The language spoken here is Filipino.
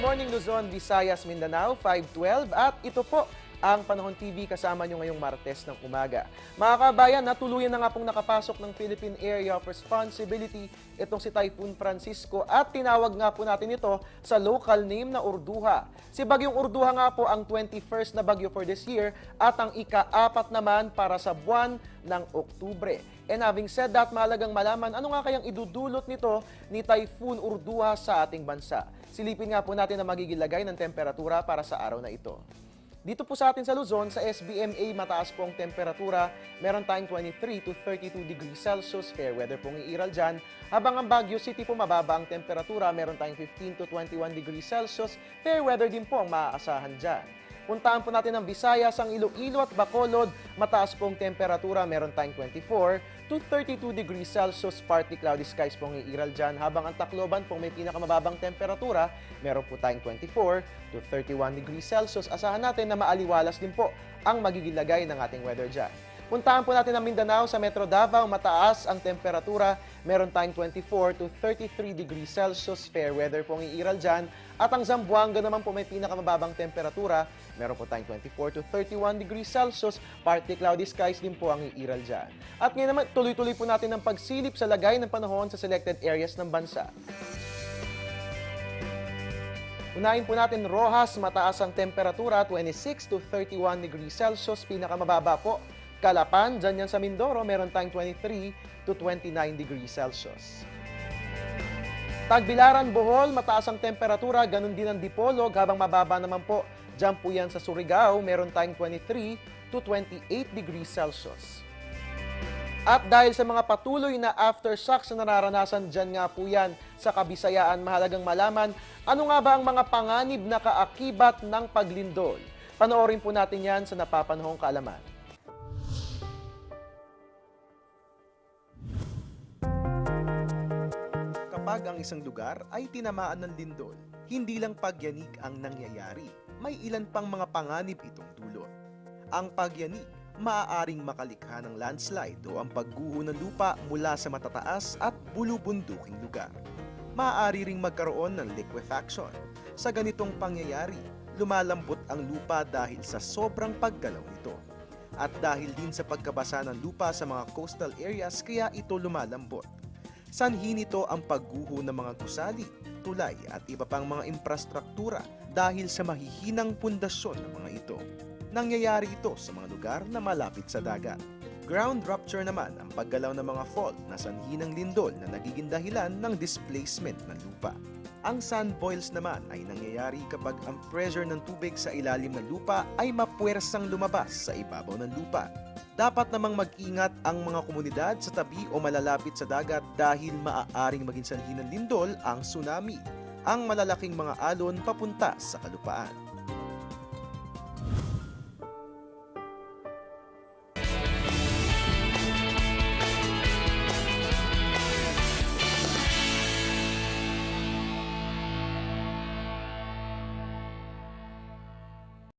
morning Luzon, Visayas, Mindanao, 5:12 at ito po ang Panahon TV kasama nyo ngayong Martes ng umaga. Mga kabayan, natuluyan na nga pong nakapasok ng Philippine Area of Responsibility itong si Typhoon Francisco at tinawag nga po natin ito sa local name na Urduha. Si Bagyong Urduha nga po ang 21st na bagyo for this year at ang ika-4 naman para sa buwan ng Oktubre. And having said that, mahalagang malaman ano nga kayang idudulot nito ni Typhoon Urduha sa ating bansa. Silipin nga po natin ang magiging lagay ng temperatura para sa araw na ito. Dito po sa atin sa Luzon, sa SBMA, mataas po ang temperatura. Meron tayong 23 to 32 degrees Celsius. Fair weather pong iiral dyan. Habang ang Baguio City po mababa ang temperatura. Meron tayong 15 to 21 degrees Celsius. Fair weather din po ang maaasahan dyan. Puntaan po natin ang Visayas, ang Iloilo at Bacolod. Mataas pong temperatura. Meron tayong 24 to 32 degrees Celsius. Partly cloudy skies pong iiral dyan. Habang ang Tacloban pong may pinakamababang temperatura. Meron po tayong 24 to 31 degrees Celsius. Asahan natin na maaliwalas din po ang magiging lagay ng ating weather dyan. Puntahan po natin ang Mindanao sa Metro Davao, mataas ang temperatura. Meron tayong 24 to 33 degrees Celsius. Fair weather pong iiral dyan. At ang Zamboanga naman po may pinakamababang temperatura. Meron po tayong 24 to 31 degrees Celsius. Partly cloudy skies din po ang iiral dyan. At ngayon naman, tuloy-tuloy po natin ang pagsilip sa lagay ng panahon sa selected areas ng bansa. Unahin po natin Rojas, mataas ang temperatura, 26 to 31 degrees Celsius. Pinakamababa po Calapan, dyan yan sa Mindoro, meron tayong 23 to 29 degrees Celsius. Tagbilaran, Bohol, mataas ang temperatura, ganun din ang Dipolog, habang mababa naman po, dyan po yan sa Surigao, meron tayong 23 to 28 degrees Celsius. At dahil sa mga patuloy na aftershocks na nararanasan dyan nga po yan sa Kabisayaan, mahalagang malaman, ano nga ba ang mga panganib na kaakibat ng paglindol? Panoorin po natin yan sa napapanahong kaalaman. Kapag ang isang lugar ay tinamaan ng lindol, hindi lang pagyanig ang nangyayari, may ilan pang mga panganib itong dulot. Ang pagyanig, maaaring makalikha ng landslide o ang pagguho ng lupa mula sa matataas at bulubunduking lugar. Maaari ring magkaroon ng liquefaction. Sa ganitong pangyayari, lumalambot ang lupa dahil sa sobrang paggalaw nito. At dahil din sa pagkabasa ng lupa sa mga coastal areas kaya ito lumalambot. Sanhi nito ang pagguho ng mga gusali, tulay at iba pang mga infrastruktura dahil sa mahihinang pundasyon ng mga ito. Nangyayari ito sa mga lugar na malapit sa dagat. Ground rupture naman ang paggalaw ng mga fault na sanhi ng lindol na nagiging dahilan ng displacement ng lupa. Ang sand boils naman ay nangyayari kapag ang pressure ng tubig sa ilalim ng lupa ay mapuwersang lumabas sa ibabaw ng lupa. Dapat namang mag-ingat ang mga komunidad sa tabi o malalapit sa dagat dahil maaaring maging sanhi ng lindol ang tsunami, ang malalaking mga alon papunta sa kalupaan.